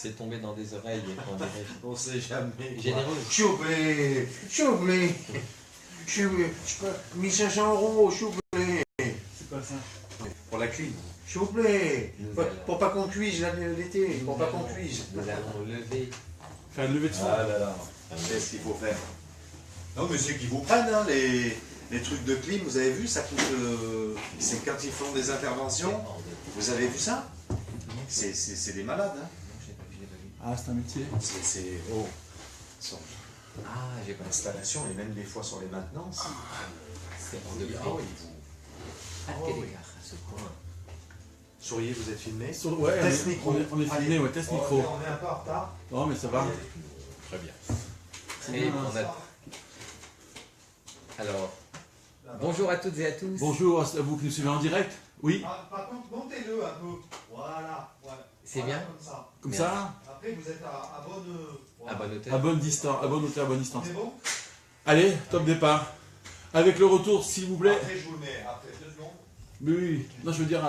C'est tombé dans des oreilles, on dirait. On sait jamais. Généreux. S'il vous plaît, s'il vous plaît. Je peux 1500 €, s'il vous plaît. C'est quoi ça? Pour la clim. S'il vous plaît. Pour pas qu'on cuise l'été. Pour pas qu'on cuise. Nous allons lever. Faire une levée de fonds. Ah là là. C'est ce qu'il faut faire. Non, mais c'est qu'ils vous prennent, hein, les trucs de clim, vous avez vu, ça coûte. C'est quand ils font des interventions. Vous avez vu ça? C'est des malades, hein. Ah, c'est un métier. C'est. Oh. Ah, j'ai pas L'installation et même des fois sur les maintenances. C'est en degré. Oh, À quel égard à ce point? Souriez, vous êtes filmé. Ouais, Test micro. on est filmé, ouais, test micro. On est un peu en retard. Non, mais ça va. Très bien. C'est Et bien, on hein. a... Alors, bonjour à toutes et à tous. Bonjour à vous qui nous suivez en direct. Oui, Par contre, montez-le un peu. Voilà. C'est Voilà, bien. comme ça. comme Merci. ça. Après, vous êtes à bonne. À bonne À hauteur. bonne distance, à bonne hauteur, à bonne distance. C'est bon. Allez, top départ. Avec le retour, s'il vous plaît. Après, je vous le mets. Après 2 secondes. Oui, oui. Non, je veux dire.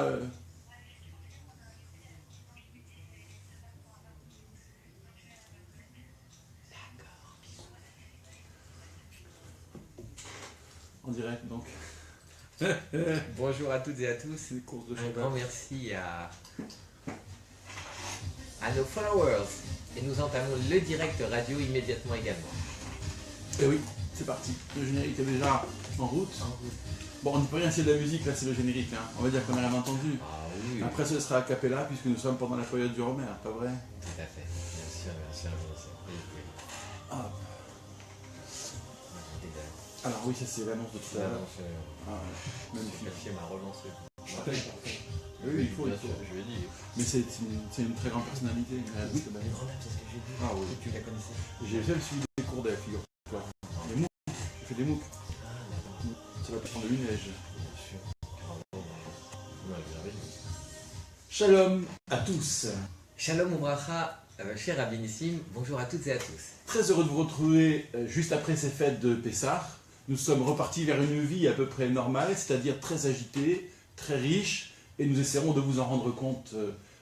En direct, donc. Bonjour à toutes et à tous. C'est des courses de Un cheval. grand merci à nos followers. Et nous entamons le direct radio immédiatement également. Et oui, c'est parti. Le générique est déjà en route. Bon, on ne peut rien, c'est de la musique, là, c'est le générique. Hein. On va dire qu'on n'a rien entendu. Ah oui, Après, ce sera a cappella, puisque nous sommes pendant la période du Romer, pas vrai? tout à fait. Bien sûr, bien sûr, bien sûr. Oui, oui. Ah. Déjà, Alors oui, ça c'est l'annonce de tout à l'heure. je Ah, ouais. Magnifique. qualifier ma relance. Oui, il faut, bien il faut. sûr, je vais dire. Mais c'est une très grande personnalité. Oui, c'est ce que j'ai vu. Ah oui. Tu la connaissais? J'ai jamais suivi des cours de la figure. Les MOOC. J'ai fait des MOOC. Ah, d'accord. Ça va prendre de l'UNEJ. Bien sûr. Bravo. Ouais, vous avez vu. Shalom à tous. Shalom Ouvracha, cher Rabbinissim, bonjour à toutes et à tous. Très heureux de vous retrouver juste après ces fêtes de Pessah. Nous sommes repartis vers une vie à peu près normale, c'est-à-dire très agitée, très riche, et nous essaierons de vous en rendre compte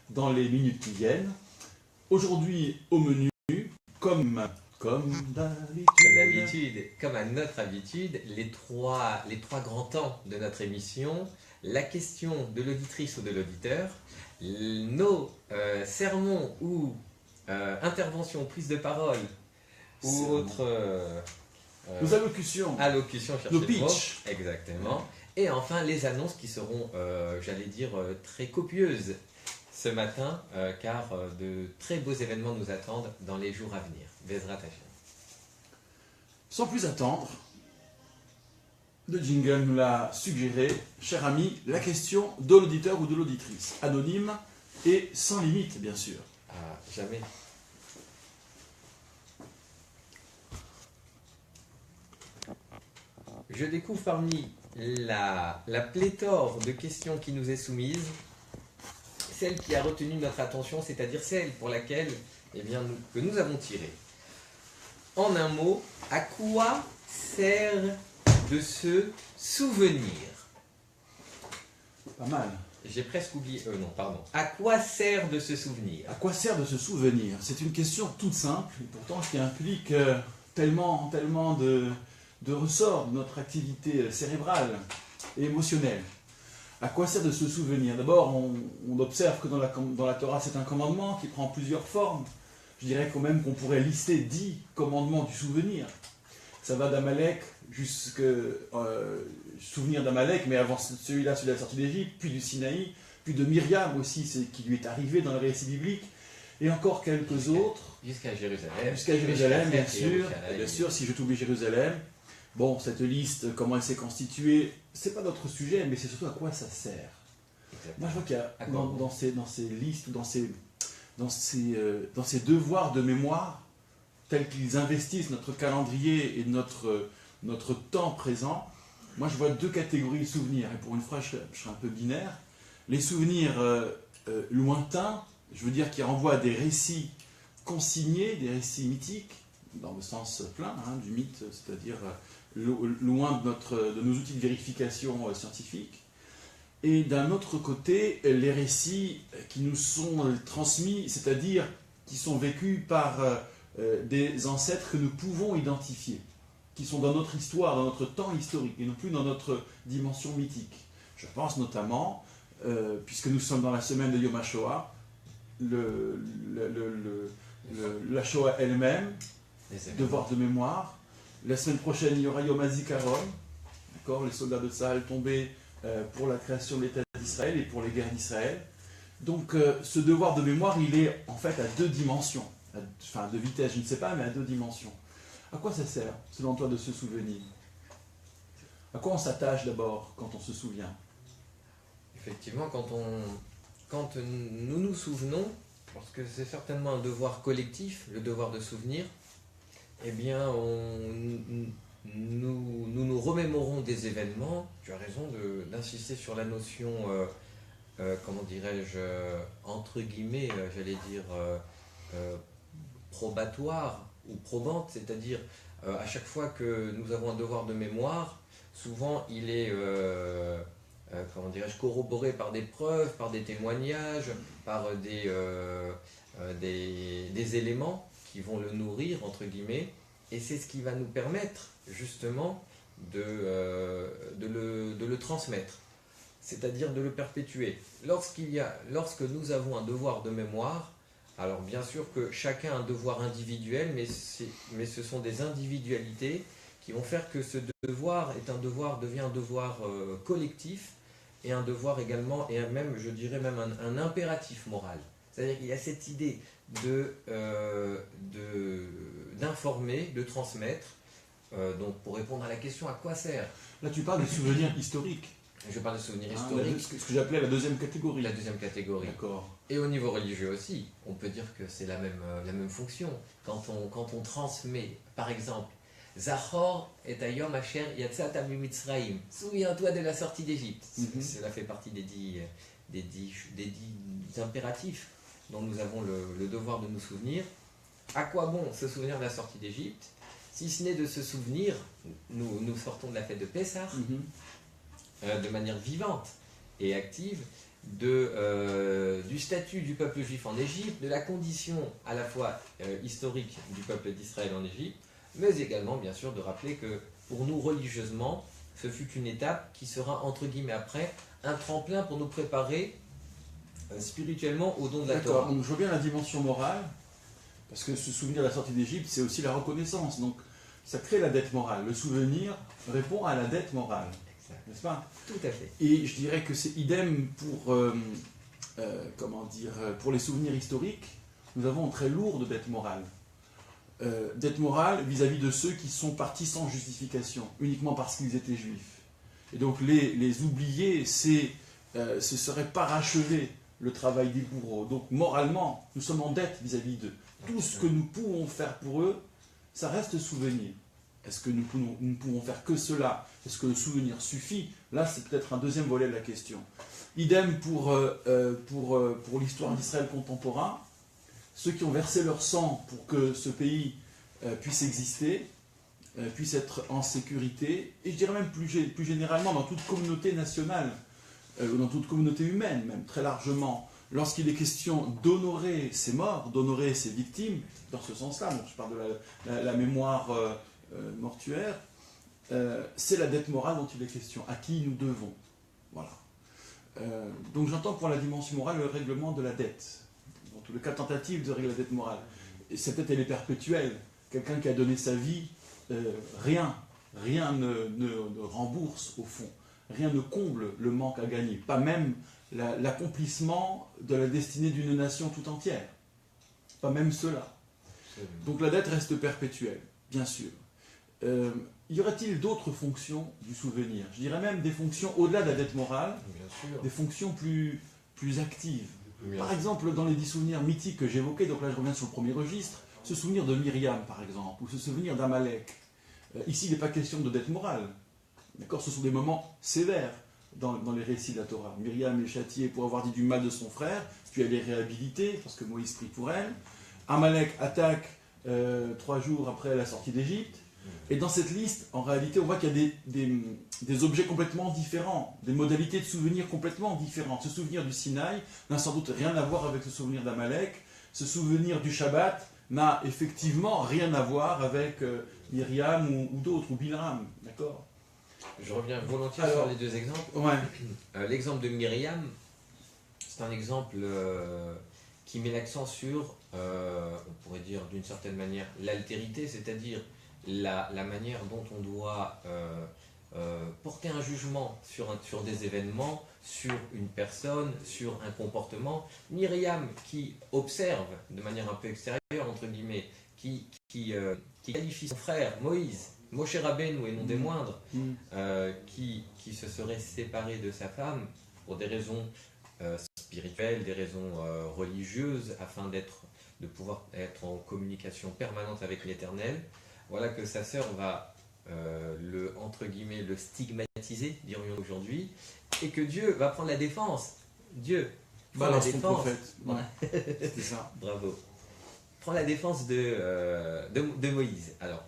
dans les minutes qui viennent. Aujourd'hui, au menu, comme d'habitude, Comme à notre habitude, les trois grands temps de notre émission, la question de l'auditrice ou de l'auditeur, nos sermons ou interventions, prises de parole ou Sermons. autres nos allocutions, allocutions, cherchez nos le mot. pitchs. Exactement. Et enfin, les annonces qui seront, j'allais dire, très copieuses ce matin, car de très beaux événements nous attendent dans les jours à venir. Bezrat Hashem. Sans plus attendre, le jingle nous l'a suggéré, cher ami, la question de l'auditeur ou de l'auditrice, anonyme et sans limite, bien sûr. Ah, jamais. Je découvre parmi la pléthore de questions qui nous est soumise, celle qui a retenu notre attention, c'est-à-dire celle pour laquelle que nous avons tiré. En un mot, à quoi sert de se souvenir? Pas mal. J'ai presque oublié. Non, pardon. À quoi sert de se souvenir? À quoi sert de se souvenir? C'est une question toute simple, et pourtant qui implique tellement de ressorts de notre activité cérébrale et émotionnelle. À quoi sert de se souvenir? D'abord, on observe que dans la Torah, c'est un commandement qui prend plusieurs formes. Je dirais quand même qu'on pourrait lister 10 commandements du souvenir. Ça va d'Amalek jusqu'à souvenir d'Amalek, mais avant celui-là, celui de la sortie d'Égypte, puis du Sinaï, puis de Myriam aussi, c'est qui lui est arrivé dans le récit biblique, et encore quelques autres. Jusqu'à Jérusalem. Jusqu'à Jérusalem, bien sûr. Yerushalayim. Bien sûr, si je t'oublie Jérusalem. Bon, cette liste, comment elle s'est constituée, c'est pas notre sujet, mais c'est surtout à quoi ça sert. Moi, je vois qu'il y a À quoi dans ces listes, dans ces devoirs de mémoire, tels qu'ils investissent notre calendrier et notre temps présent, moi, je vois 2 catégories de souvenirs. Et pour une fois, je serai un peu binaire. Les souvenirs lointains, je veux dire qui renvoient à des récits consignés, des récits mythiques, dans le sens plein du mythe, c'est-à-dire loin de nos outils de vérification scientifique. Et d'un autre côté, les récits qui nous sont transmis, c'est-à-dire qui sont vécues par des ancêtres que nous pouvons identifier, qui sont dans notre histoire, dans notre temps historique, et non plus dans notre dimension mythique. Je pense notamment, puisque nous sommes dans la semaine de Yom HaShoah, la Shoah elle-même, devoir de mémoire. La semaine prochaine, il y aura Yom HaZikaron, d'accord, les soldats de Tsahal tombés pour la création de l'État d'Israël et pour les guerres d'Israël. Donc ce devoir de mémoire, il est en fait à deux dimensions, enfin à deux vitesses, je ne sais pas, mais à deux dimensions. À quoi ça sert, selon toi, de se souvenir? À quoi on s'attache d'abord quand on se souvient? Effectivement, quand nous nous souvenons, parce que c'est certainement un devoir collectif, le devoir de souvenir, eh bien, nous remémorons des événements. Tu as raison d'insister sur la notion, comment dirais-je, entre guillemets, j'allais dire, probatoire ou probante, c'est-à-dire à chaque fois que nous avons un devoir de mémoire, souvent il est, comment dirais-je, corroboré par des preuves, par des témoignages, par des éléments qui vont le nourrir, entre guillemets, et c'est ce qui va nous permettre justement de le transmettre, c'est-à-dire de le perpétuer. Lorsque nous avons un devoir de mémoire, alors bien sûr que chacun a un devoir individuel, mais ce sont des individualités qui vont faire que ce devoir devient un devoir collectif, et un devoir également, et même, je dirais même un impératif moral. C'est-à-dire qu'il y a cette idée d'informer, de transmettre. Donc pour répondre à la question, à quoi sert? Là, tu parles des souvenirs historiques. Je parle de souvenirs historiques. Ce que j'appelais la deuxième catégorie. La deuxième catégorie. D'accord. Et au niveau religieux aussi, on peut dire que c'est la même fonction. Quand on transmet, par exemple, Zachor et Ayom Asher Yatzata Mitzraïm. Souviens-toi de la sortie d'Égypte. Cela fait partie des dix impératifs dont nous avons le devoir de nous souvenir. À quoi bon se souvenir de la sortie d'Égypte, si ce n'est de se souvenir, nous sortons de la fête de Pessah, de manière vivante et active, du statut du peuple juif en Égypte, de la condition à la fois historique du peuple d'Israël en Égypte, mais également bien sûr de rappeler que pour nous religieusement, ce fut une étape qui sera entre guillemets après un tremplin pour nous préparer spirituellement au don de la Torah. Donc je vois bien la dimension morale, parce que se souvenir de la sortie d'Égypte, c'est aussi la reconnaissance. Donc ça crée la dette morale. Le souvenir répond à la dette morale. N'est-ce pas? Tout à fait. Et je dirais que c'est idem pour, pour les souvenirs historiques. Nous avons une très lourde dette morale. Dette morale vis-à-vis de ceux qui sont partis sans justification, uniquement parce qu'ils étaient juifs. Et donc les oublier, ce serait parachever le travail des bourreaux. Donc moralement, nous sommes en dette vis-à-vis d'eux. Tout ce que nous pouvons faire pour eux, ça reste souvenir. Est-ce que nous ne pouvons faire que cela? Est-ce que le souvenir suffit? Là, c'est peut-être un deuxième volet de la question. Idem pour l'histoire d'Israël contemporain. Ceux qui ont versé leur sang pour que ce pays puisse exister, puisse être en sécurité, et je dirais même plus généralement dans toute communauté nationale, dans toute communauté humaine, même très largement, lorsqu'il est question d'honorer ses morts, d'honorer ses victimes, dans ce sens-là, donc je parle de la mémoire mortuaire, c'est la dette morale dont il est question, à qui nous devons. Voilà. Donc j'entends pour la dimension morale le règlement de la dette. Dans tous les cas, tentative de régler la dette morale. Et cette dette, elle est perpétuelle. Quelqu'un qui a donné sa vie, rien ne rembourse au fond. Rien ne comble le manque à gagner. Pas même l'accomplissement de la destinée d'une nation tout entière. Pas même cela. Donc la dette reste perpétuelle, bien sûr. Y aurait-il d'autres fonctions du souvenir? Je dirais même des fonctions au-delà de la dette morale, Bien sûr. des fonctions plus actives. Bien Par sûr. exemple, dans les 10 souvenirs mythiques que j'évoquais, donc là je reviens sur le premier registre, se souvenir de Myriam par exemple, ou se souvenir d'Amalek. Ici il n'est pas question de dette morale. D'accord, ce sont des moments sévères dans les récits de la Torah. Myriam est châtiée pour avoir dit du mal de son frère, puis elle est réhabilitée parce que Moïse prie pour elle. Amalek attaque 3 jours après la sortie d'Égypte. Et dans cette liste, en réalité, on voit qu'il y a des objets complètement différents, des modalités de souvenirs complètement différentes. Ce souvenir du Sinaï n'a sans doute rien à voir avec ce souvenir d'Amalek. ce souvenir du Shabbat n'a effectivement rien à voir avec Myriam ou d'autres, ou Bilram, d'accord? Je reviens volontiers Alors, sur les deux exemples. Ouais. L'exemple de Myriam, c'est un exemple qui met l'accent sur, on pourrait dire d'une certaine manière, l'altérité, c'est-à-dire la manière dont on doit porter un jugement sur des événements, sur une personne, sur un comportement. Myriam qui observe de manière un peu extérieure, entre guillemets, qui qualifie son frère Moïse, Moshe Rabbeinu et non des moindres, qui se serait séparé de sa femme pour des raisons spirituelles, des raisons religieuses, afin de pouvoir être en communication permanente avec l'Éternel. Voilà que sa sœur va entre guillemets, le stigmatiser, dirions aujourd'hui, et que Dieu va prendre la défense. Dieu prend la défense. Prophète. Ouais. C'était ça. Bravo. Prend la défense de Moïse. Alors,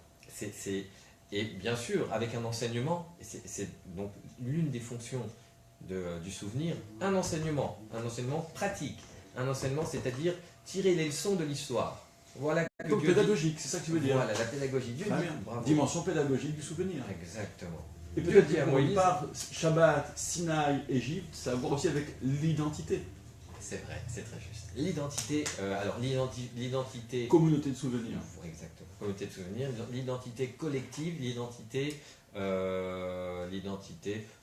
et bien sûr, avec un enseignement, c'est donc l'une des fonctions du souvenir, un enseignement pratique, un enseignement, c'est-à-dire tirer les leçons de l'histoire. Voilà. Donc pédagogique, c'est ça que tu veux dire. Voilà, la pédagogie. Dieu dit, bravo. Dimension pédagogique du souvenir. Exactement. Et peut-être dit à qu'on Moïse, part Shabbat, Sinaï, Égypte, ça a à voir aussi avec l'identité. C'est vrai, c'est très juste. L'identité, l'identité... Communauté de souvenirs. Exactement. Communauté de souvenirs, l'identité collective, l'identité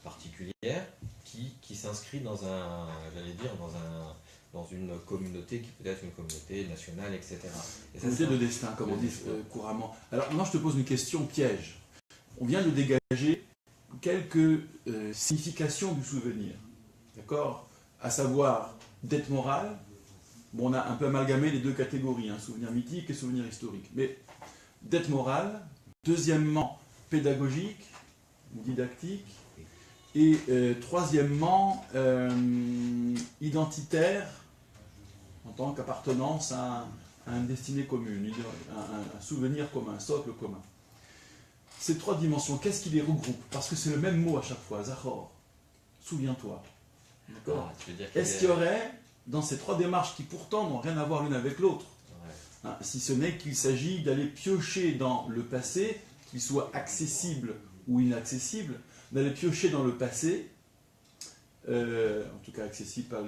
particulière qui s'inscrit dans une communauté qui peut être une communauté nationale, etc. Et ça, communauté de destin, comme on dit couramment. Alors maintenant, je te pose une question piège. On vient de dégager quelques significations du souvenir, d'accord? À savoir, dette morale. Bon, on a un peu amalgamé les deux catégories, souvenir mythique et souvenir historique. Mais dette morale, deuxièmement, pédagogique ou didactique, et troisièmement, identitaire, en tant qu'appartenance à une destinée commune, un souvenir commun, un socle commun. Ces trois dimensions, qu'est-ce qui les regroupe? Parce que c'est le même mot à chaque fois, Zachor. Souviens-toi. D'accord. Est-ce qu'il y aurait, dans ces trois démarches qui pourtant n'ont rien à voir l'une avec l'autre, si ce n'est qu'il s'agit d'aller piocher dans le passé, qu'il soit accessible ou inaccessible, d'aller piocher dans le passé, en tout cas accessible par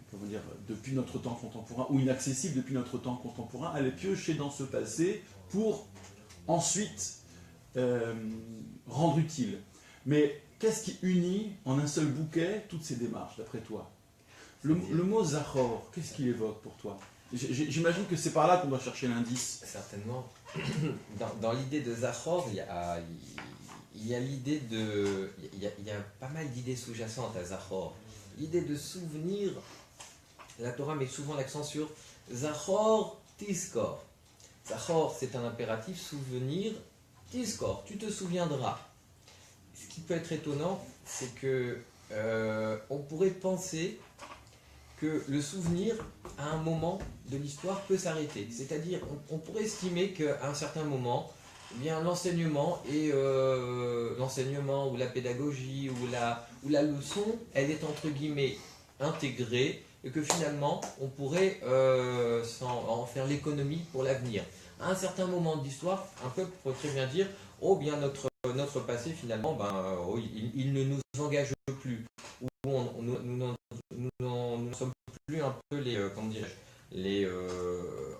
comment dire, depuis notre temps contemporain, ou inaccessible depuis notre temps contemporain, aller piocher dans ce passé pour ensuite rendre utile. Mais qu'est-ce qui unit en un seul bouquet toutes ces démarches, d'après toi? Le mot Zachor, qu'est-ce qu'il évoque pour toi? J'imagine que c'est par là qu'on doit chercher l'indice. Certainement. Dans l'idée de Zachor, il y a l'idée de... Il y a pas mal d'idées sous-jacentes à Zachor. L'idée de souvenir, la Torah met souvent l'accent sur Zachor Tizkor. Zachor, c'est un impératif, souvenir, Tizkor, tu te souviendras. Ce qui peut être étonnant, c'est que on pourrait penser que le souvenir, à un moment de l'histoire, peut s'arrêter. C'est-à-dire, on pourrait estimer qu'à un certain moment, eh bien, l'enseignement ou la pédagogie ou la leçon, elle est entre guillemets intégrée et que finalement, on pourrait en faire l'économie pour l'avenir. À un certain moment de l'histoire, un peuple pourrait très bien dire « Oh bien, notre passé, finalement, il ne nous engage plus. » Ou nous ne sommes plus un peu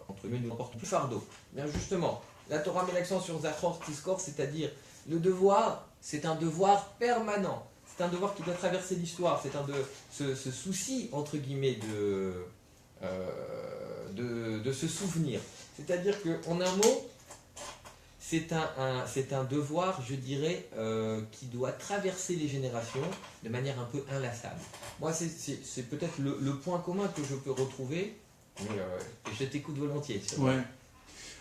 entre guillemets, nous n'emportons plus fardeau. Bien justement, la Torah met l'accent sur Zachor Tizkor, c'est-à-dire le devoir, c'est un devoir permanent. C'est un devoir qui doit traverser l'histoire. C'est ce souci, entre guillemets, de se souvenir. C'est-à-dire qu'en un mot, c'est un devoir, je dirais, qui doit traverser les générations de manière un peu inlassable. Moi, c'est peut-être le point commun que je peux retrouver, et je t'écoute volontiers. Ouais.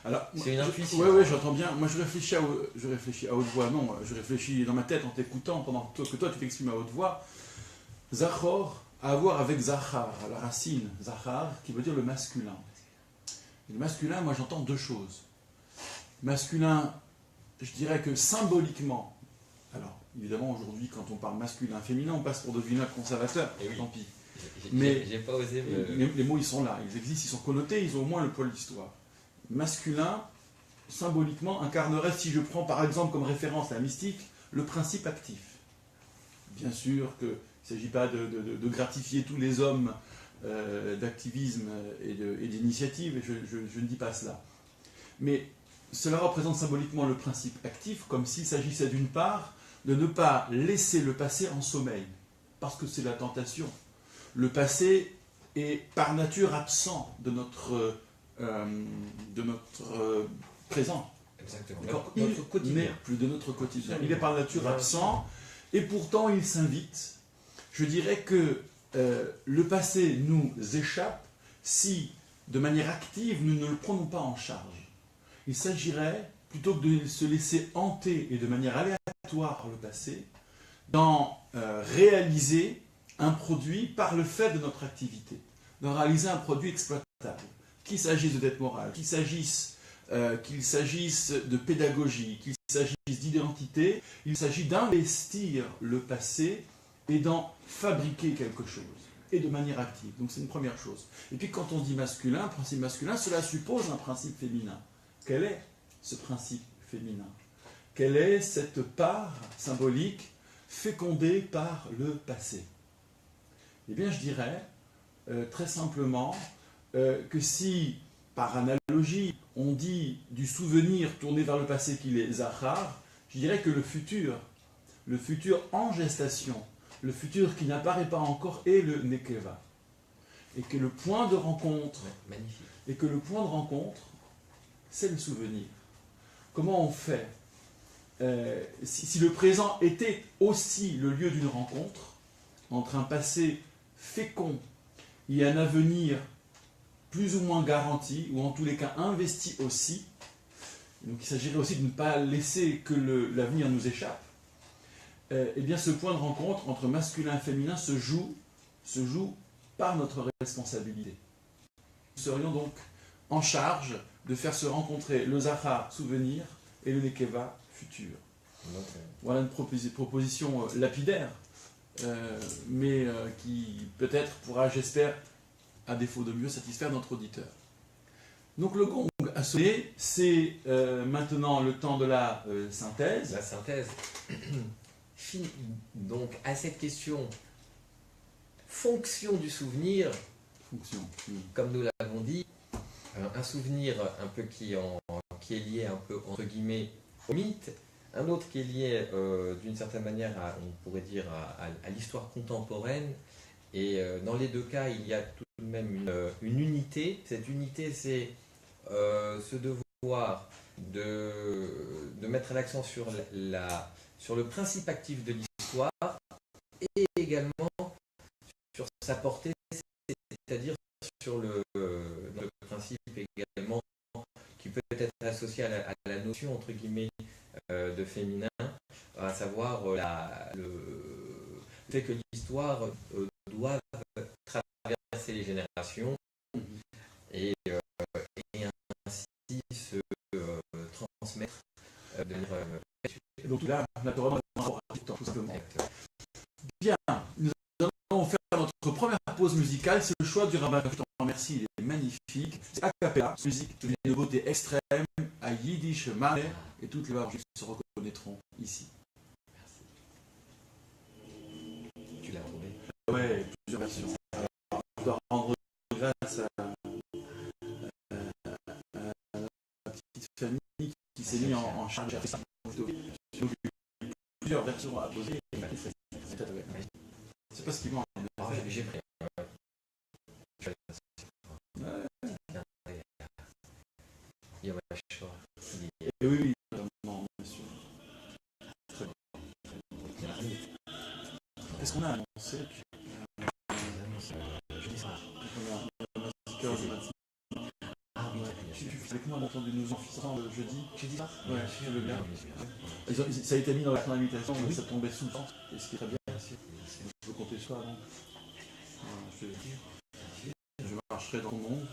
Alors, c'est une intuition. Oui, j'entends bien. Moi, je réfléchis à haute voix. Non, je réfléchis dans ma tête en t'écoutant pendant que toi, tu t'exprimes à haute voix. Zachor a à voir avec Zachar, à la racine. Zachar, qui veut dire le masculin. Et le masculin, moi, j'entends deux choses. Masculin, je dirais que symboliquement, alors, évidemment, aujourd'hui, quand on parle masculin-féminin, on passe pour de vilains conservateurs, Et oui. tant pis. Mais j'ai pas osé me... les mots, ils sont là, ils existent, ils sont connotés, ils ont au moins le poids de l'histoire. Masculin, symboliquement, incarnerait, si je prends par exemple comme référence la mystique, le principe actif. Bien sûr qu'il ne s'agit pas de gratifier tous les hommes d'activisme et d'initiative, et je ne dis pas cela. Mais cela représente symboliquement le principe actif, comme s'il s'agissait d'une part de ne pas laisser le passé en sommeil, parce que c'est la tentation. Le passé est par nature absent de notre présent. Exactement. Il Notre quotidien. n'est plus de notre quotidien. Il est par nature absent, et pourtant il s'invite. Je dirais que le passé nous échappe si, de manière active, nous ne le prenons pas en charge. Il s'agirait, plutôt que de se laisser hanter et de manière aléatoire par le passé, d'en réaliser un produit par le fait de notre activité, d'en réaliser un produit exploitable. Qu'il s'agisse de dette morale, qu'il s'agisse de pédagogie, qu'il s'agisse d'identité, il s'agit d'investir le passé et d'en fabriquer quelque chose, et de manière active. Donc c'est une première chose. Et puis quand on dit masculin, principe masculin, cela suppose un principe féminin. Quel est ce principe féminin? Quelle est cette part symbolique fécondée par le passé? Eh bien, je dirais très simplement que si, par analogie, on dit du souvenir tourné vers le passé qu'il est zachar, je dirais que le futur en gestation, le futur qui n'apparaît pas encore est le nekeva. Et que le point de rencontre, c'est le souvenir. Comment on fait si le présent était aussi le lieu d'une rencontre entre un passé fécond et un avenir plus ou moins garanti, ou en tous les cas investi aussi, donc il s'agirait aussi de ne pas laisser que l'avenir nous échappe, eh bien ce point de rencontre entre masculin et féminin se joue par notre responsabilité. Nous serions donc en charge de faire se rencontrer le zachar, souvenir, et le nekeva, futur. Voilà une proposition lapidaire, mais qui peut-être pourra, j'espère, à défaut de mieux, satisfaire notre auditeur. Donc le gong a sonné, c'est maintenant le temps de la synthèse. La synthèse. Donc à cette question, fonction du souvenir, comme nous l'avons dit, un souvenir un peu qui est lié un peu entre guillemets au mythe, un autre qui est lié d'une certaine manière, on pourrait dire, à l'histoire contemporaine. Et dans les deux cas, il y a tout de même une unité. Cette unité, c'est ce devoir de mettre l'accent sur le principe actif de l'histoire et également sur sa portée, c'est-à-dire sur le principe également qui peut être associé à la notion, entre guillemets, de féminin, à savoir le fait que l'histoire doit traverser les générations et ainsi se transmettre de manière... Donc là, naturellement, tout simplement. Bien, nous allons faire notre première pause musicale, c'est le choix du rabbin. Je t'en remercie, il est magnifique. C'est a cappella, musique de beauté extrême, à Yiddish, Malais, et toutes les varges se reconnaîtront ici. Merci. Tu l'as trouvé? Ouais, plusieurs versions. Je dois rendre grâce à la petite famille qui s'est mise en charge de ça. Plusieurs versions à poser. C'est pas ce qui manque. J'ai pris. Et oui, vraiment, bien sûr. Très bien. Qu'est-ce qu'on a annoncé? Jeudi soir. Tu fais avec moi entendu nous enfants le jeudi? Jeudi soir? Ouais, je veux bien. Ça a été mis dans la fin d'invitation, mais ça tombait sous le temps. Et ce qui est très bien. Je veux compter sur toi avant. Je marcherai dans ton monde.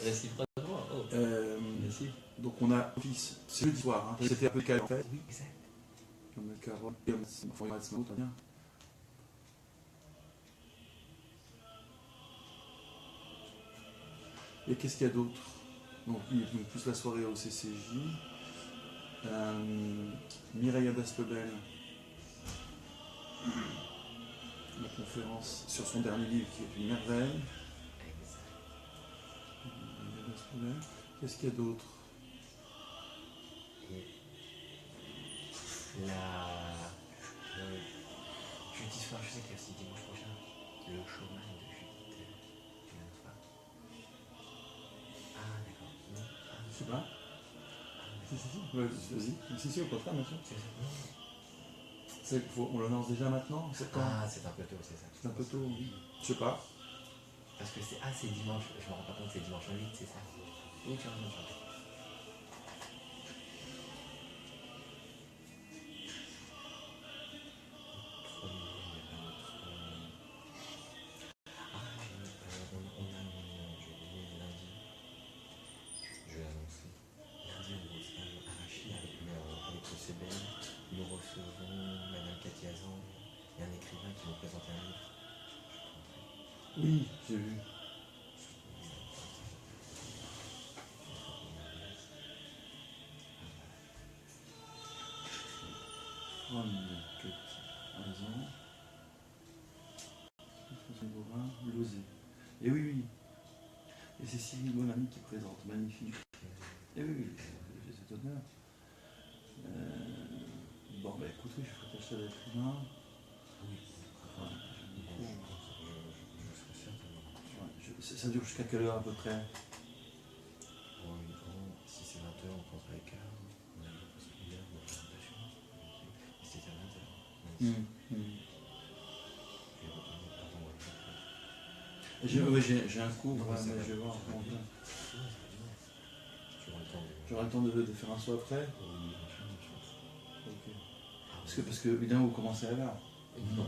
Réciproquement. Merci. Donc on a office, c'est jeudi soir, hein. C'était un peu calme en fait. Oui, exact. Comme le Carole, bien. Et qu'est-ce qu'il y a d'autre? Donc, oui, plus la soirée au CCJ. Mireille Daspebel, la conférence sur son dernier livre qui est une merveille. Qu'est-ce qu'il y a d'autre? Jeudi soir, je sais qu'il y a aussi dimanche prochain le showman de Judith. Tu l'aimes pas? Ah, d'accord. Non. Ah, Je sais pas. ah, Ouais, vas-y. Si, au contraire, bien sûr. c'est ça. On le lance déjà maintenant? C'est quand? Ah, c'est un peu tôt, c'est ça. C'est un peu tôt, oui. Je sais pas. Parce que c'est dimanche, je me rends pas compte, c'est dimanche 8, c'est ça. Oui, tu as raison, tu as raison. Nous recevons Madame Cathy Azan et un écrivain qui nous présente un livre. Oui, j'ai vu. Et oui, oui. Et c'est Cyril Bonamy qui présente, magnifique. Et oui, oui, j'ai cet honneur. Bon, bah écoute, oui, je ferai tâcher d'être humain. Ça dure jusqu'à quelle heure à peu près? Si c'est 20h, on prendra les quarts. On a une heure de présentation. Et c'était à 20h. J'ai un cours, mais je vais voir. J'aurai le temps de faire un saut après. Ok. Parce que évidemment, vous commencez à l'heure. Non.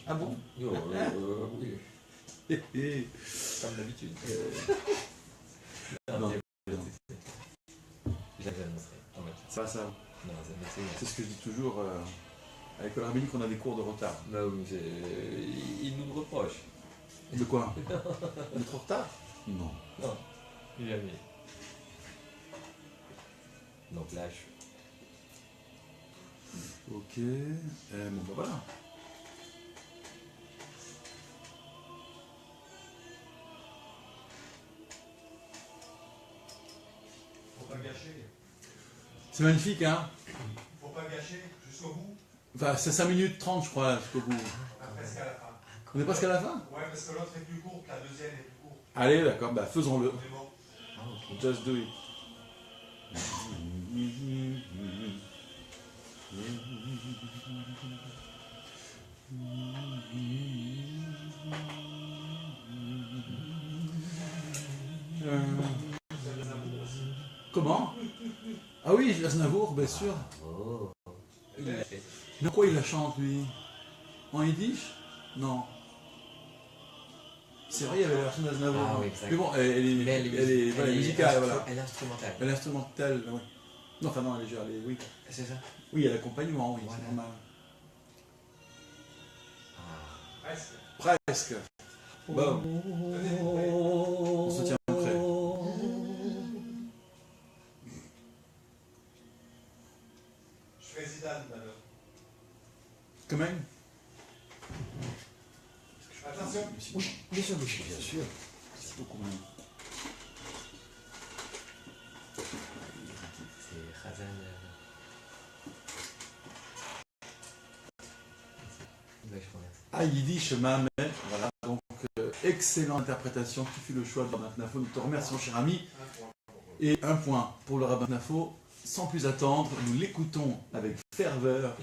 Ah bon? Oui. Comme d'habitude. Non. J'avais annoncé. C'est pas ça. Non, C'est ce que je dis toujours. Avec Paul Rabin, qu'on a des cours de retard. Non, il nous reproche. De quoi? D'être en retard? Non. Non, jamais. Donc là, je... Ok. Bon, bah voilà. Faut pas gâcher. C'est magnifique, hein? Faut pas gâcher jusqu'au bout. Enfin, c'est 5 minutes 30, je crois, jusqu'au bout. Presque à la fin. On est presque à la fin? Ouais, parce que l'autre est plus courte, la deuxième est plus courte. Allez, d'accord, bah faisons-le. On est bon. Ah, ok. Just do it. Comment? Ah oui, Aznavour, bien sûr. Oh. Il l'a fait. De quoi il la chante, lui? En yiddish? Non. C'est vrai, il y avait la version d'Aznavour. Ah oui, exact. Mais bon, elle est musicale, voilà. Elle est instrumentale. Elle est instrumentale, oui. Non, enfin non, oui. C'est ça? Oui, il y a l'accompagnement, oui, Voilà. c'est normal. Ah. Presque. Presque. Bon. On se tient prêt. Je fais Zidane d'abord. Quand même. Attention. Oui, Bien sûr, bien sûr. c'est beaucoup même. C'est Razan. Ah, Yiddish Mamet, voilà. Donc, excellente interprétation. Tu fais le choix de Rabbin Knafo. Nous te remercions, cher ami. Et un point pour le Rabbin Knafo. Sans plus attendre, nous l'écoutons avec ferveur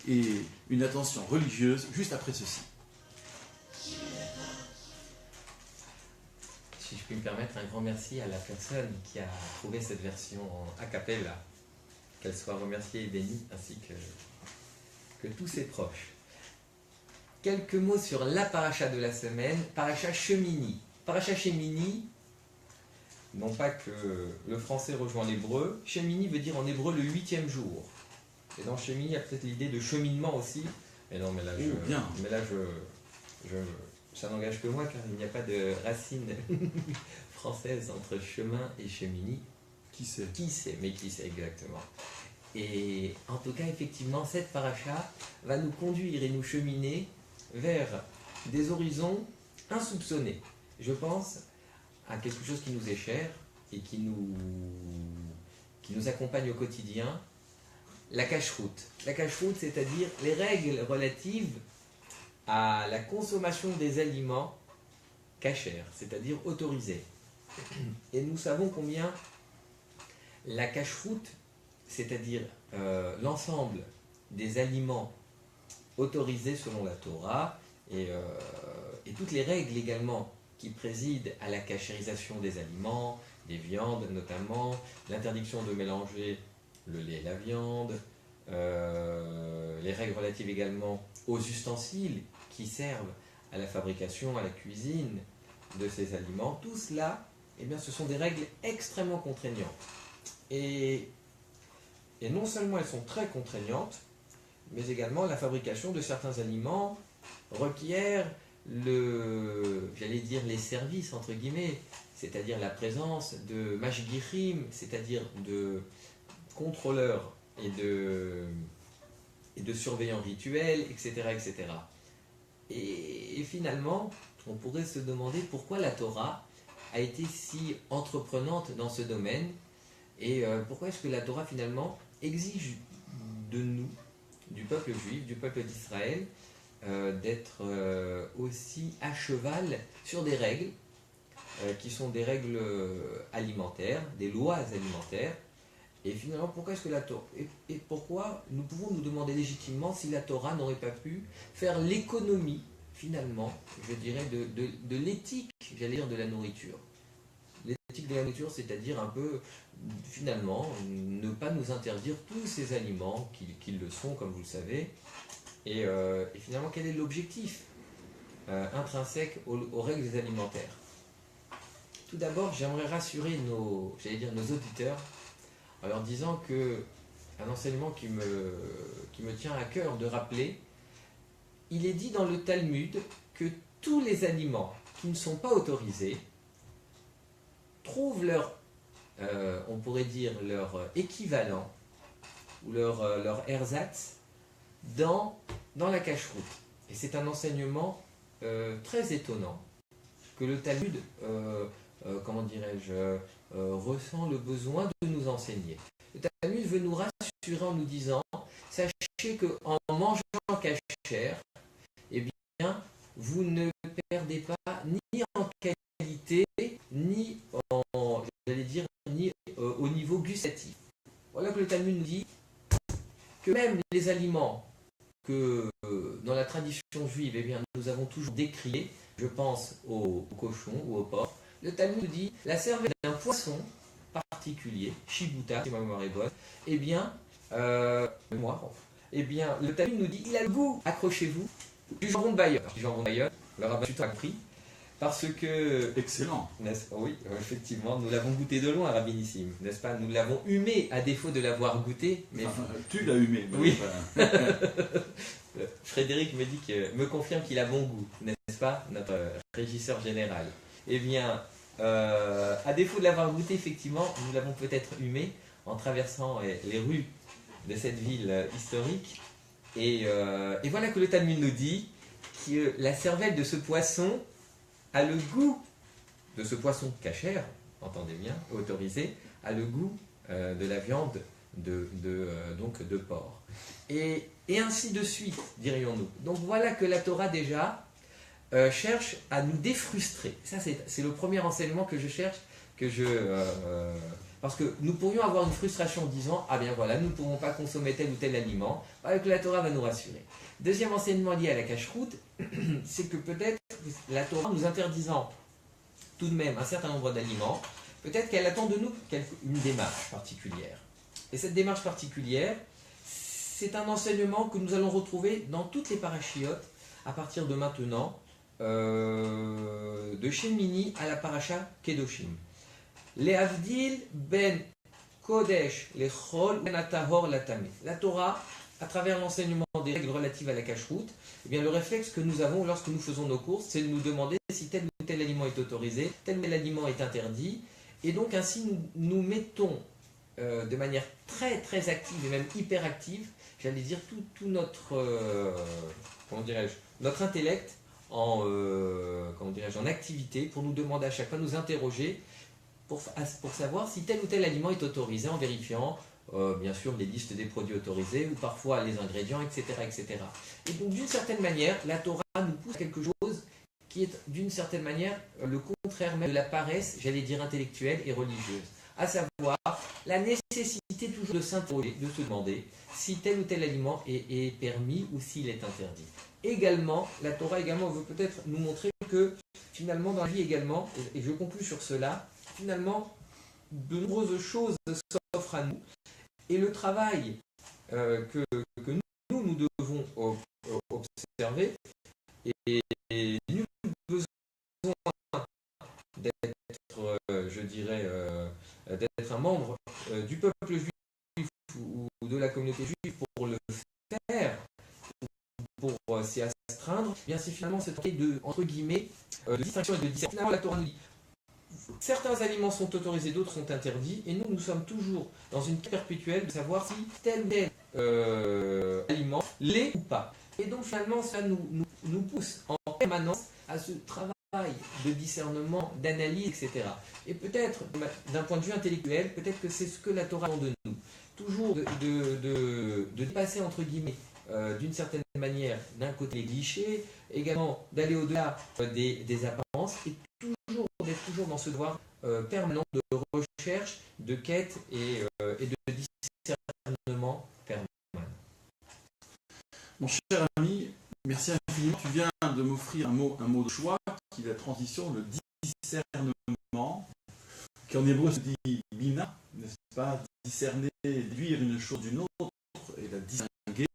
et une attention religieuse juste après ceci. Si je puis me permettre, un grand merci à la personne qui a trouvé cette version en a cappella. Qu'elle soit remerciée et bénie, ainsi que tous ses proches. Quelques mots sur la paracha de la semaine, paracha Shemini. Paracha Shemini, non pas que le français rejoint l'hébreu, Shemini veut dire en hébreu le 8e jour. Et dans Shemini, il y a peut-être l'idée de cheminement aussi. Mais non, mais là, bien. je ça n'engage que moi car il n'y a pas de racine française entre chemin et chemini. Qui sait? Qui sait, mais qui sait exactement. Et en tout cas, effectivement, cette paracha va nous conduire et nous cheminer vers des horizons insoupçonnés. Je pense à quelque chose qui nous est cher et qui nous accompagne au quotidien, la cache-route. La cache-route, c'est-à-dire les règles relatives à la consommation des aliments cachers, c'est-à-dire autorisés. Et nous savons combien la cache-route, c'est-à-dire l'ensemble des aliments autorisés selon la Torah et toutes les règles également qui président à la cachérisation des aliments, des viandes notamment, l'interdiction de mélanger le lait et la viande, les règles relatives également aux ustensiles qui servent à la fabrication, à la cuisine de ces aliments. Tout cela, eh bien, ce sont des règles extrêmement contraignantes. Et non seulement elles sont très contraignantes, mais également la fabrication de certains aliments requiert j'allais dire les services entre guillemets, c'est-à-dire la présence de mashgichim, c'est-à-dire de contrôleurs et de surveillants rituels, etc., etc. Et finalement, on pourrait se demander pourquoi la Torah a été si entreprenante dans ce domaine et pourquoi est-ce que la Torah finalement exige de nous, du peuple juif, du peuple d'Israël, d'être aussi à cheval sur des règles qui sont des règles alimentaires, des lois alimentaires. Et finalement, pourquoi est-ce que la Torah et pourquoi nous pouvons nous demander légitimement si la Torah n'aurait pas pu faire l'économie, finalement, je dirais, de l'éthique, j'allais dire, de la nourriture. L'éthique de la nourriture, c'est-à-dire un peu, finalement, ne pas nous interdire tous ces aliments qui le sont, comme vous le savez. Et finalement, quel est l'objectif intrinsèque aux règles alimentaires? Tout d'abord, j'aimerais rassurer nos auditeurs en leur disant un enseignement qui me tient à cœur de rappeler, il est dit dans le Talmud que tous les aliments qui ne sont pas autorisés trouvent on pourrait dire leur équivalent ou leur ersatz dans la cache-route. Et c'est un enseignement très étonnant que le Talmud, comment dirais-je, ressent le besoin de nous enseigner. Le Talmud veut nous rassurer en nous disant, sachez qu'en mangeant cachère, eh bien, vous ne perdez pas ni en qualité, ni ni au niveau gustatif. Voilà que le Talmud nous dit que même les aliments que dans la tradition juive, eh bien, nous avons toujours décriés, je pense au cochon ou au porc, le Talmud nous dit la cervelle d'un poisson particulier, shibuta, si ma mémoire est bonne, eh bien, le Talmud nous dit il a le goût, accrochez-vous, du jambon de Bayonne. Du jambon de Bayonne, le rabbin a compris, parce que... Excellent. Oui, effectivement, nous l'avons goûté de loin, Rabbinissime, n'est-ce pas? Nous l'avons humé à défaut de l'avoir goûté. Mais... Enfin, tu l'as humé. Oui. Frédéric me confirme qu'il a bon goût, n'est-ce pas, notre régisseur général? Eh bien, à défaut de l'avoir goûté, effectivement, nous l'avons peut-être humé en traversant les rues de cette ville historique. Et voilà que le Talmud nous dit que la cervelle de ce poisson a le goût de ce poisson cachère, entendez bien, autorisé, a le goût de la viande donc de porc. Et ainsi de suite, dirions-nous. Donc voilà que la Torah déjà cherche à nous défrustrer. Ça, c'est le premier enseignement que je cherche, parce que nous pourrions avoir une frustration en disant « Ah bien voilà, nous ne pourrons pas consommer tel ou tel aliment. » Avec la Torah va nous rassurer. Deuxième enseignement lié à la cache-route, c'est que peut-être la Torah nous interdisant tout de même un certain nombre d'aliments, peut-être qu'elle attend de nous une démarche particulière. Et cette démarche particulière, c'est un enseignement que nous allons retrouver dans toutes les parachiotes à partir de maintenant, de Shemini à la paracha Kedoshim. Les Avdil ben Kodesh, les Chol ben Atahor la Tamé. La Torah, à travers l'enseignement des règles relatives à la cache-route, eh bien le réflexe que nous avons lorsque nous faisons nos courses, c'est de nous demander si tel ou tel aliment est autorisé, tel ou tel aliment est interdit. Et donc ainsi, nous mettons de manière très très active et même hyper active, j'allais dire tout notre, comment dirais-je, notre intellect en, comment dirais-je, en activité pour nous demander à chaque fois, nous interroger pour savoir si tel ou tel aliment est autorisé en vérifiant bien sûr les listes des produits autorisés ou parfois les ingrédients, etc. etc. Et donc d'une certaine manière, la Torah nous pousse à quelque chose qui est d'une certaine manière le contraire même de la paresse, j'allais dire intellectuelle et religieuse. À savoir la nécessité toujours de s'interroger, de se demander si tel ou tel aliment est permis ou s'il est interdit. Également, la Torah également veut peut-être nous montrer que finalement dans la vie également, et je conclus sur cela, finalement de nombreuses choses s'offrent à nous et le travail que nous devons observer et nul besoin d'être, je dirais, d'être un membre du peuple juif ou de la communauté juive pour le faire, pour s'y astreindre, eh bien c'est finalement cette idée de, entre guillemets, de distinction et de discernement. Finalement, la Torah nous dit certains aliments sont autorisés, d'autres sont interdits, et nous sommes toujours dans une quête perpétuelle de savoir si tel ou tel aliment l'est ou pas. Et donc finalement, ça nous pousse en permanence à ce travail de discernement, d'analyse, etc. Et peut-être, d'un point de vue intellectuel, peut-être que c'est ce que la Torah demande de nous. Toujours de dépasser, entre guillemets, d'une certaine manière, d'un côté les clichés, également d'aller au-delà des apparences, et d'être toujours dans ce devoir permanent de recherche, de quête et de discernement permanent. Mon cher ami, merci infiniment. Tu viens de m'offrir un mot de choix qui est la transition, le discernement, qui en hébreu se dit bina, n'est-ce pas? Discerner, déduire une chose d'une autre et la distinguer.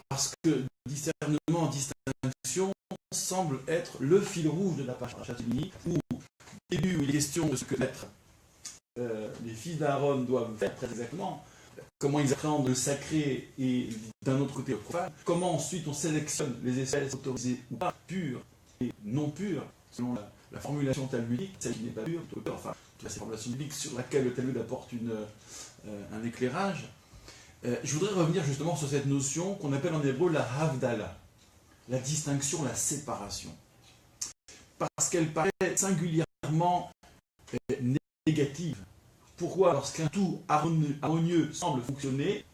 Parce que discernement, distinction semble être le fil rouge de la Parashat Shemini, où au début il est question de ce que les fils d'Aaron doivent faire très exactement, comment ils appréhendent le sacré et d'un autre côté le profane, comment ensuite on sélectionne les espèces autorisées ou pas, pures et non pures, selon la formulation talmudique, celle qui n'est pas pure, enfin, toute la formulation biblique sur laquelle le Talmud apporte un éclairage. Je voudrais revenir justement sur cette notion qu'on appelle en hébreu la havdalah, la distinction, la séparation. Parce qu'elle paraît singulièrement négative. Pourquoi? Lorsqu'un tout harmonieux semble fonctionner,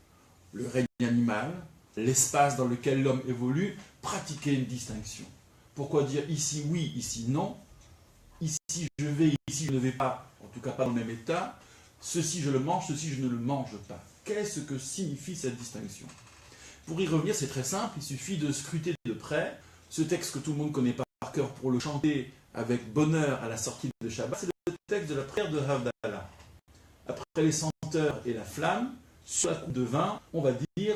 le règne animal, l'espace dans lequel l'homme évolue, pratiquer une distinction. Pourquoi dire ici oui, ici non? Ici je vais, ici je ne vais pas, en tout cas pas dans le même état. Ceci je le mange, ceci je ne le mange pas. Qu'est-ce que signifie cette distinction? Pour y revenir, c'est très simple, il suffit de scruter de près ce texte que tout le monde connaît par cœur pour le chanter avec bonheur à la sortie de Shabbat, c'est le texte de la prière de Havdalah. Après les senteurs et la flamme, sur la coupe de vin, on va dire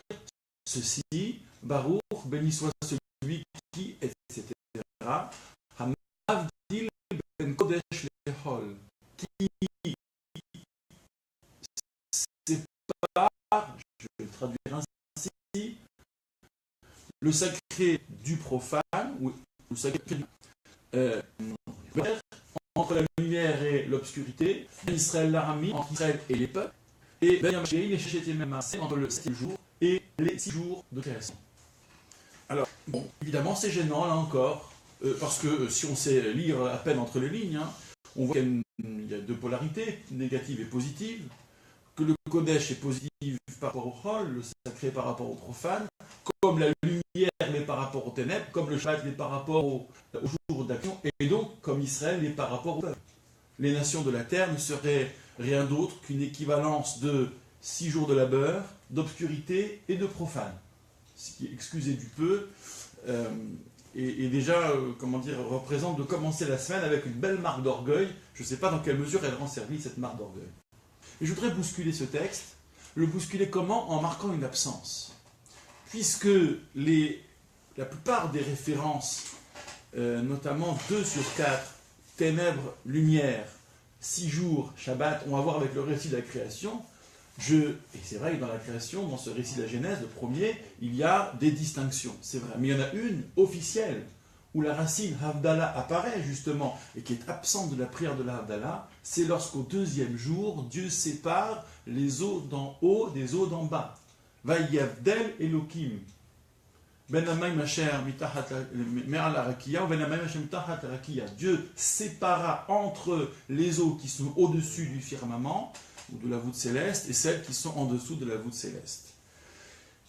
ceci, Baruch, béni soit celui qui, etc. Hamavdil ben kodesh lechol, qui sépare, je vais le traduire ainsi, le sacré du profane, ou le sacré du entre la lumière et l'obscurité, Israël l'arami, entre Israël et les peuples, et Ben Yamashei, les Shechet même entre le 7e jour et les 6 jours de création. Alors, bon, évidemment, c'est gênant, là encore, parce que si on sait lire à peine entre les lignes, on voit qu'il y a deux polarités, négative et positive, que le Kodesh est positif par rapport au Chol, le sacré par rapport au profane, comme la lumière l'est par rapport aux ténèbres, comme le Shabbat l'est par rapport au jour d'action, et donc comme Israël l'est par rapport au peuple. Les nations de la terre ne seraient rien d'autre qu'une équivalence de 6 jours de labeur, d'obscurité et de profane. Ce qui, excusez du peu, et déjà, comment dire, représente de commencer la semaine avec une belle marque d'orgueil. Je ne sais pas dans quelle mesure elle rend service, cette marque d'orgueil. Et je voudrais bousculer ce texte. Le bousculer comment? En marquant une absence. Puisque la plupart des références, notamment 2 sur 4, ténèbres, lumière, 6 jours, Shabbat, ont à voir avec le récit de la création, Et c'est vrai que dans la création, dans ce récit de la Genèse, le premier, il y a des distinctions, c'est vrai. Mais il y en a une officielle, où la racine Havdalah apparaît justement, et qui est absente de la prière de la Havdalah, c'est lorsqu'au deuxième jour, Dieu sépare les eaux d'en haut des eaux d'en bas. Vayavdel Elohim. Ben Amayim Asher mitachat me'al harakiya, ben Amayim Asher mitachat harakiya. Dieu sépara entre les eaux qui sont au-dessus du firmament, ou de la voûte céleste, et celles qui sont en dessous de la voûte céleste.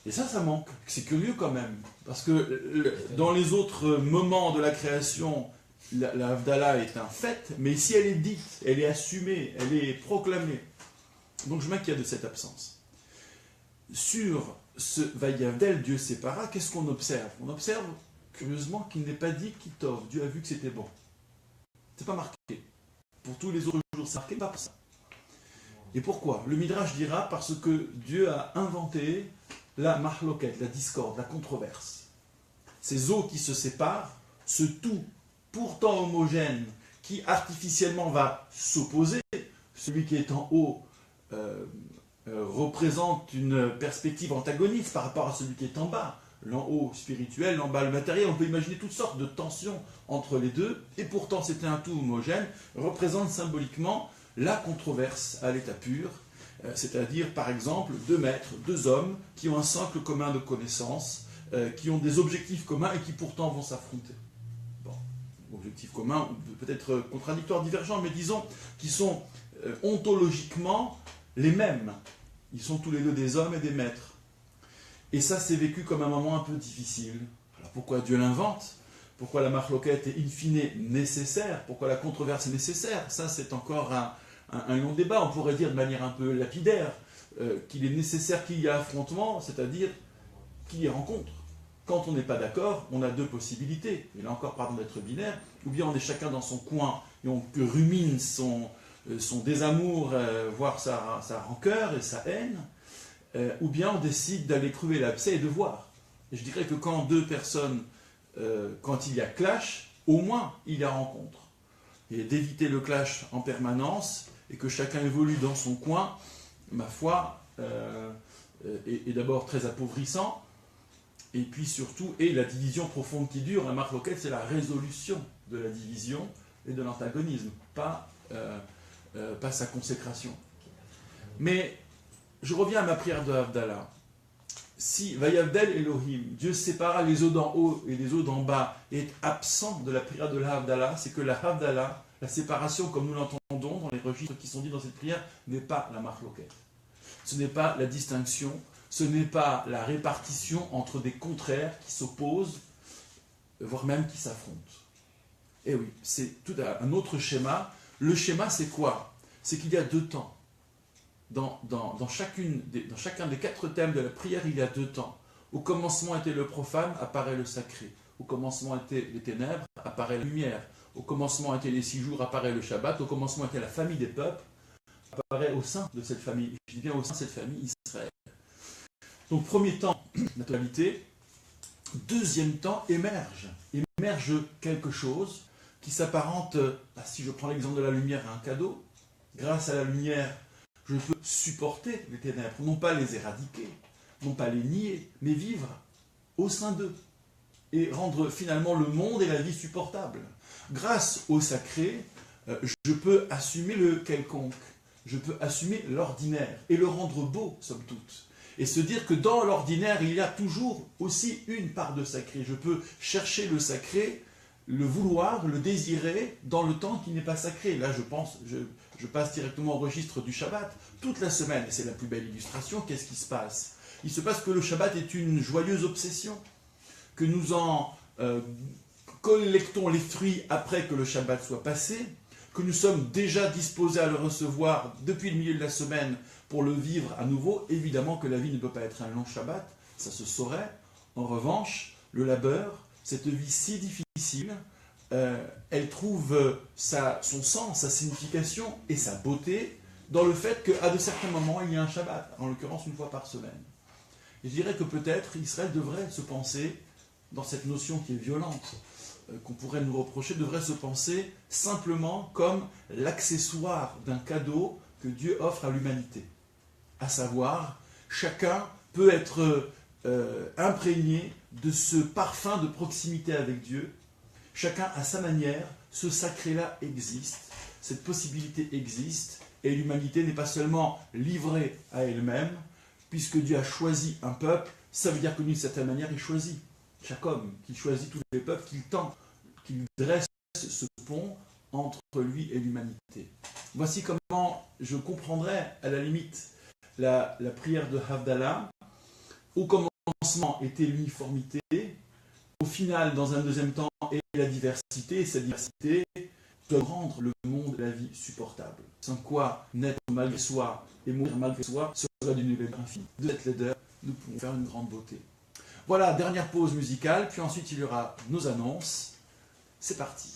Et ça manque. C'est curieux quand même. Parce que dans les autres moments de la création, la Havdalah est un fait, mais ici elle est dite, elle est assumée, elle est proclamée. Donc je m'inquiète de cette absence. Sur ce Vayavdel, Dieu sépara, qu'est-ce qu'on observe? On observe, curieusement, qu'il n'est pas dit Kitov. Dieu a vu que c'était bon. C'est pas marqué. Pour tous les autres jours, c'est marqué pas pour ça. Et pourquoi? Le Midrash dira parce que Dieu a inventé la mahloket, la discorde, la controverse. Ces eaux qui se séparent, ce tout pourtant homogène qui artificiellement va s'opposer, celui qui est en haut représente une perspective antagoniste par rapport à celui qui est en bas. L'en haut spirituel, l'en bas le matériel, on peut imaginer toutes sortes de tensions entre les deux, et pourtant c'était un tout homogène, représente symboliquement la controverse à l'état pur, c'est-à-dire par exemple deux maîtres, deux hommes qui ont un socle commun de connaissances, qui ont des objectifs communs et qui pourtant vont s'affronter. Bon, objectifs communs, peut-être contradictoires, divergents, mais disons qui sont ontologiquement les mêmes. Ils sont tous les deux des hommes et des maîtres. Et ça, c'est vécu comme un moment un peu difficile. Alors pourquoi Dieu l'invente? Pourquoi la marloquette est in fine nécessaire? Pourquoi la controverse est nécessaire? Ça, c'est encore un long débat. On pourrait dire de manière un peu lapidaire qu'il est nécessaire qu'il y ait affrontement, c'est-à-dire qu'il y ait rencontre. Quand on n'est pas d'accord, on a deux possibilités. Et là encore, pardon d'être binaire. Ou bien on est chacun dans son coin et on rumine son désamour, voire sa rancœur et sa haine. Ou bien on décide d'aller crever l'abcès et de voir. Et je dirais que quand deux personnes, quand il y a clash, au moins il y a rencontre. Et d'éviter le clash en permanence, et que chacun évolue dans son coin, ma foi, est d'abord très appauvrissant, et puis surtout, et la division profonde qui dure, la marloquette, c'est la résolution de la division et de l'antagonisme, pas sa consécration. Mais je reviens à ma prière de Havdalah. Si Vayavdel Elohim, Dieu sépara les eaux d'en haut et les eaux d'en bas, est absent de la prière de la Havdalah, c'est que la Havdalah, la séparation comme nous l'entendons dans les registres qui sont dits dans cette prière, n'est pas la marloquette. Ce n'est pas la distinction, ce n'est pas la répartition entre des contraires qui s'opposent, voire même qui s'affrontent. Et oui, c'est tout un autre schéma. Le schéma, c'est quoi? C'est qu'il y a deux temps. Dans chacun des quatre thèmes de la prière, il y a deux temps. Au commencement était le profane, apparaît le sacré. Au commencement étaient les ténèbres, apparaît la lumière. Au commencement étaient les 6 jours, apparaît le Shabbat. Au commencement était la famille des peuples, apparaît au sein de cette famille. Je dis bien au sein de cette famille, Israël. Donc premier temps, la totalité. Deuxième temps, émerge quelque chose qui s'apparente, si je prends l'exemple de la lumière, à un cadeau. Grâce à la lumière, je peux supporter les ténèbres, non pas les éradiquer, non pas les nier, mais vivre au sein d'eux et rendre finalement le monde et la vie supportables. Grâce au sacré, je peux assumer le quelconque, je peux assumer l'ordinaire et le rendre beau, somme toute. Et se dire que dans l'ordinaire, il y a toujours aussi une part de sacré. Je peux chercher le sacré, le vouloir, le désirer dans le temps qui n'est pas sacré. Là, je passe directement au registre du Shabbat. Toute la semaine, et c'est la plus belle illustration, qu'est-ce qui se passe? Il se passe que le Shabbat est une joyeuse obsession, que nous en collectons les fruits après que le Shabbat soit passé, que nous sommes déjà disposés à le recevoir depuis le milieu de la semaine pour le vivre à nouveau. Évidemment que la vie ne peut pas être un long Shabbat, ça se saurait. En revanche, le labeur, cette vie si difficile, elle trouve son sens, sa signification et sa beauté dans le fait qu'à de certains moments, il y a un Shabbat, en l'occurrence une fois par semaine. Et je dirais que peut-être Israël devrait se penser, dans cette notion qui est violente, qu'on pourrait nous reprocher, devrait se penser simplement comme l'accessoire d'un cadeau que Dieu offre à l'humanité. à savoir, chacun peut être imprégné de ce parfum de proximité avec Dieu. Chacun à sa manière, ce sacré-là existe, cette possibilité existe, et l'humanité n'est pas seulement livrée à elle-même, puisque Dieu a choisi un peuple, ça veut dire que d'une certaine manière, il choisit chaque homme, qu'il choisit tous les peuples, qu'il tend, qu'il dresse ce pont entre lui et l'humanité. Voici comment je comprendrais, à la limite, la prière de Havdalah. Au commencement était l'uniformité, au final, dans un deuxième temps, est la diversité, et cette diversité doit rendre le monde et la vie supportable. Sans quoi naître malgré soi et mourir malgré soi serait d'une laideur infinie. De cette laideur, nous pouvons faire une grande beauté. Voilà, dernière pause musicale, puis ensuite il y aura nos annonces. C'est parti.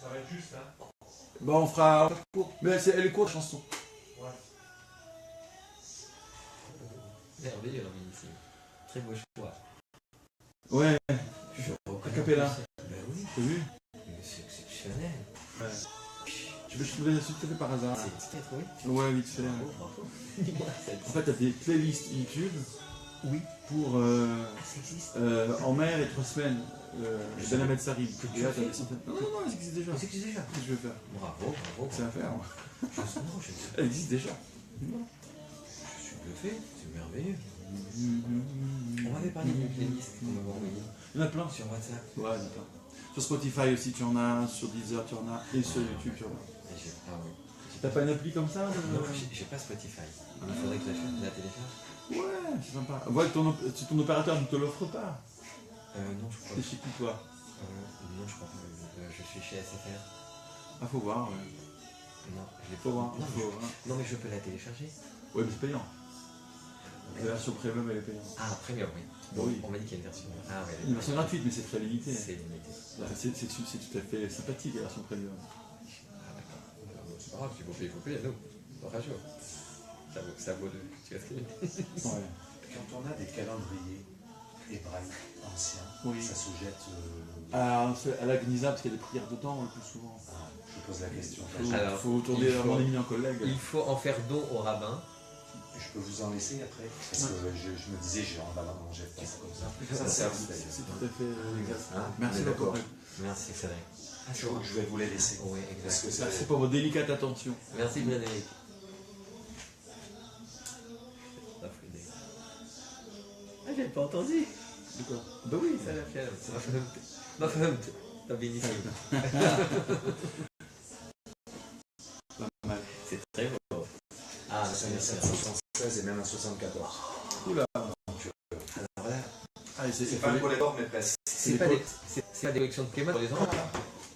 Ça va être juste, hein? Bon, on fera court. Mais elle est courte, la chanson. Ouais. Merveilleux, ici. Très beau choix. Ouais, Je reconnais. Acapella. Ben oui, t'as vu? mais c'est exceptionnel. Ouais. Je trouvais ça tout à fait par hasard. C'est très trouvé. Ouais, vite fait. Bravo, bravo. Dis-moi, En fait, t'as des playlists YouTube Oui. pour Ça existe. en mer et 3 semaines. Je Ahmed Sarib. Et là, t'as fais. des centaines. Non, non, elle existe déjà. Ça existe déjà. Qu'est-ce que je vais faire? Bravo, bravo. C'est à faire. Je Elle existe déjà. suis bluffé, c'est merveilleux. On m'avait parlé d'une playlist qu'on m'avait envoyée Il y en a plein. sur WhatsApp. Ouais, il y en a plein. Sur Spotify aussi, tu en as. Sur Deezer, tu en as. Et sur YouTube, tu en as. Ah oui. T'as pas une appli comme ça Non, j'ai pas Spotify. Il faudrait que je la télécharge. Ouais, c'est sympa. Vois que ton opérateur ne te l'offre pas. Non, je crois T'es chez qui, toi? non, je crois pas. Je suis chez SFR. Ah, faut voir, ouais. Non, je l'ai Faut voir. Non, Faut voir. non, mais je peux la télécharger. Ouais, mais c'est payant. La version premium, elle est payante. Ah, premium, oui. Bon, oui. On m'a dit qu'il y a une version. Ah, ouais. Une version gratuite, mais c'est très limité. C'est limité. C'est tout à fait sympathique, la version premium. Ah, d'accord. C'est pas grave, il faut payer, nous. Dans radio. Ça vaut le. Tu vois ce que je veux dire? Ouais. Quand on a des calendriers hébraïques anciens, Oui. ça se jette. À la Gnisa, parce qu'il y a des prières dedans, le plus souvent. Je pose la question. Alors, Faut tourner il faut- mon éminent collègue. Il faut en faire don au rabbin. Je peux vous en laisser après? Parce que je me disais, j'ai en balade, on jette pas ça comme ça. Ça C'est sert d'ailleurs. tout à fait exact. Hein, Merci on est beaucoup. d'accord. Merci, Cédric. Je vais vous les laisser. Oui, Parce exact. que ça, Merci pour votre délicate attention. Merci, Frédéric. Ah, j'avais pas entendu. De quoi? Bah oui, ça l'a fait. Ma femme, t'as béni. Pas mal. C'est très beau. Ah, ça c'est c'est 1776 et même en 74. Oula. Alors là, Allez, C'est pas un collector, mais presque. c'est pas des collections de Clément pour les enfants.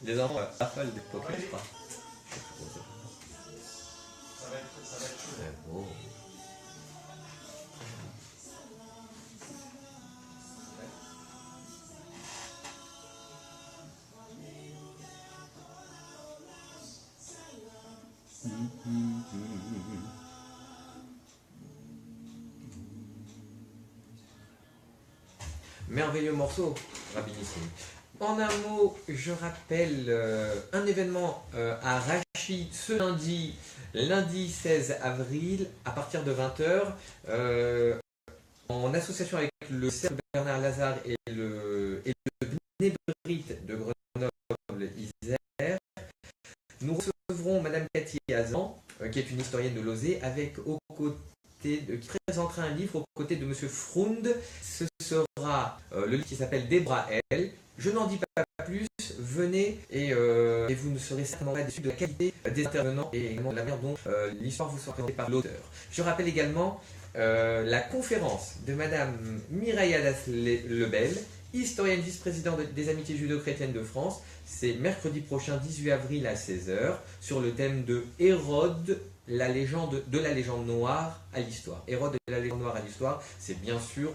Les enfants rafalent des pockets, je crois. Ça va être chaud. Très beau. Merveilleux morceau, Rabinissime. En un mot, je rappelle un événement à Rachid ce lundi 16 avril, à partir de 20h, en association avec le Cercle Bernard Lazare et le Bnei de Grenoble-Isère. Nous recevrons Madame Cathy Hazan, qui est une historienne de Lozé, avec aux côtés qui présentera un livre aux côtés de Monsieur Fround. Ce sera le livre qui s'appelle Débraël. Je n'en dis pas plus, venez et vous ne serez certainement pas déçus de la qualité des intervenants et également de la manière dont l'histoire vous sera présentée par l'auteur. Je rappelle également la conférence de Madame Mireille Hadas-Lebel, historienne vice-présidente des Amitiés Judo-Chrétiennes de France. C'est mercredi prochain, 18 avril à 16h, sur le thème de Hérode, de la légende noire à l'histoire. Hérode de la légende noire à l'histoire, c'est bien sûr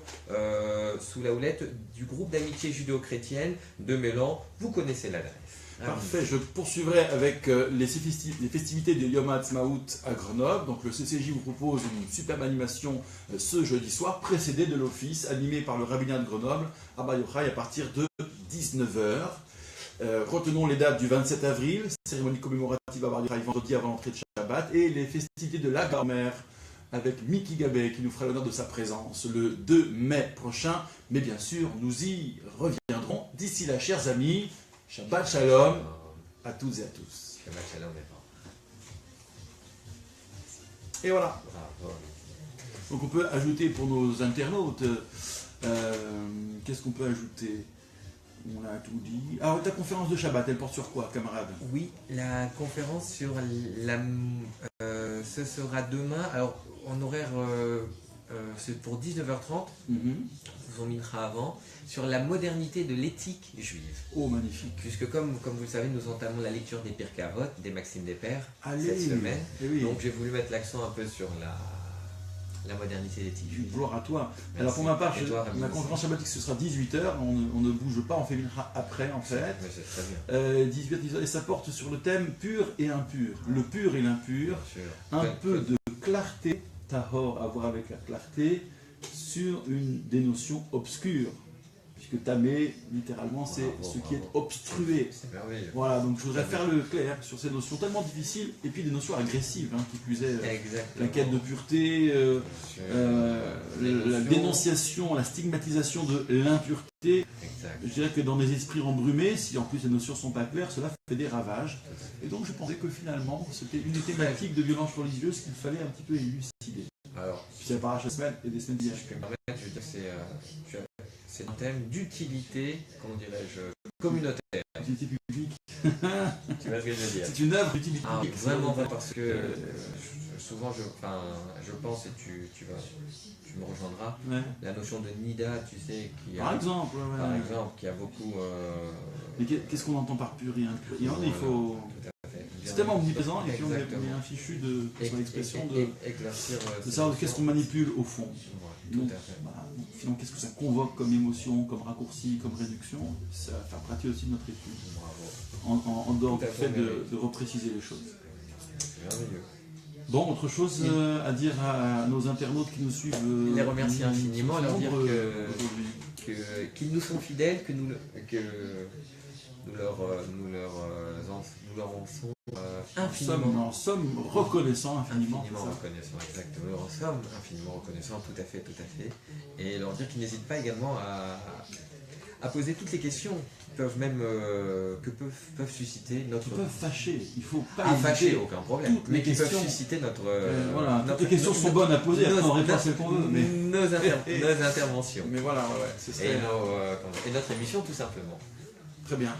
sous la houlette du groupe d'amitié judéo-chrétienne de Mélan. Vous connaissez l'adresse. Parfait, je poursuivrai avec les festivités de Yom HaAtzmaut à Grenoble. Donc le CCJ vous propose une superbe animation ce jeudi soir, précédée de l'office, animé par le rabbinat de Grenoble, à Bar Yochai, à partir de 19h. Retenons les dates du 27 avril, cérémonie commémorative à avoir lieu vendredi avant l'entrée de Shabbat, et les festivités de la grand-mère avec Miki Gabé qui nous fera l'honneur de sa présence le 2 mai prochain. Mais bien sûr, nous y reviendrons. D'ici là, chers amis, Shabbat Shalom à toutes et à tous. Shabbat Shalom, mes parents. Et voilà. Bravo. Donc on peut ajouter pour nos internautes, qu'est-ce qu'on peut ajouter? On a tout dit. Ah, ta conférence de Shabbat, elle porte sur quoi, camarade? Oui, la conférence sur ce sera demain. Alors, en horaire, c'est pour 19h30, vous en minera avant, sur la modernité de l'éthique juive. Oh, magnifique. Puisque comme vous le savez, nous entamons la lecture des Pirkei Avot, des Maximes des Pères, Allez. cette semaine. Eh oui. Donc j'ai voulu mettre l'accent un peu sur la modernité de l'éthique juive. Gloire à toi. Merci. Alors pour ma part, Et toi, Rami, ma conférence shabbatique ce sera 18h, on ne bouge pas, on fait mincha après en fait. Mais c'est très bien. 18h, et ça porte sur le thème pur et impur. Le pur et l'impur, Bien sûr. un peu de clarté, tahor à voir avec la clarté, sur des notions obscures. Puisque tamé, littéralement, c'est Bravo, ce qui est bravo. obstrué. C'est merveilleux. Voilà, donc je voudrais faire le clair sur ces notions tellement difficiles, et puis des notions agressives, qui plus est. Exactement. La quête de pureté, Les la notions. dénonciation, la stigmatisation de l'impureté. Exact. Je dirais que dans des esprits embrumés, si en plus les notions ne sont pas claires, cela fait des ravages. Et donc je pensais que finalement, c'était une des thématiques de violence religieuse qu'il fallait un petit peu élucider. Alors, Puis ça paraît chaque semaine et des semaines si d'hier. je peux me permettre, je veux dire que c'est un thème d'utilité, comment dirais-je, communautaire. Utilité publique. Tu vois ce que je veux dire? C'est une œuvre d'utilité Ah, publique. vraiment, parce que souvent, je pense, et tu me rejoindras, Ouais. la notion de Nida, tu sais, Par exemple, ouais, par ouais. exemple, qui a beaucoup... Mais qu'est-ce qu'on entend par pur et impur? Il faut... Tout à fait. C'est tellement omniprésent, et puis on Exactement. met un fichu de l'expression de éclaircir savoir qu'est-ce qu'on manipule au fond. Ouais, tout Donc, à fait. voilà, donc, finalement, qu'est-ce que ça convoque comme émotion, comme raccourci, comme réduction? Ça va faire partie aussi de notre étude, Bravo. en dehors Tout à du fait, fait mais- de repréciser les choses. C'est merveilleux. Bon, autre chose à dire à nos internautes qui nous suivent. Les remercier infiniment, leur dire nombreux que- aujourd'hui. Qu'ils nous sont fidèles, que nous leur en sommes infiniment. Nous en sommes reconnaissants infiniment. Infiniment c'est ça. reconnaissants, exactement. Nous en sommes infiniment reconnaissants, tout à fait. Et leur dire qu'ils n'hésitent pas également à poser toutes les questions qui peuvent même peuvent susciter notre. Qui peuvent fâcher. Il faut pas À hésiter. fâcher, aucun problème. Toutes Mais les qui peuvent questions. susciter notre. Voilà, notre- toutes les questions sont bonnes à poser, après on répond à celles qu'on veut. Mais, Nos interventions. mais voilà, ouais, ce serait Et notre émission, tout simplement. très bien.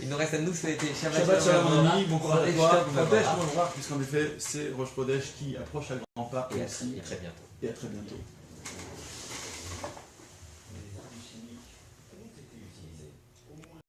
Il nous reste à nous souhaiter Shabbat shalom mon ami, bon courage à toi. Shabbat Kodesh, shalom. on va voir, puisqu'en effet c'est Rosh Chodesh qui approche à grands pas Et aussi. très bientôt. Et à très bientôt.